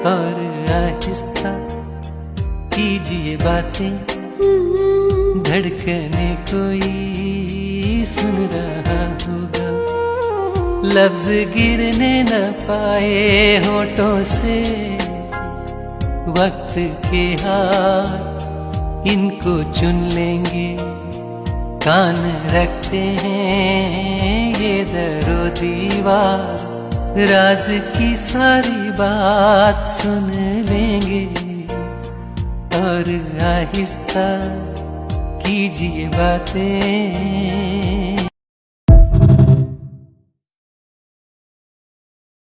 और आहिस्ता कीजिए बातें, धड़कने कोई सुन रहा होगा। लफ्ज गिरने न पाए होठों से, वक्त के हाथ इनको चुन लेंगे। कान रखते हैं ये दरो दीवार, राज की सारी बात सुन लेंगे। और आहिस्ता कीजिए बातें।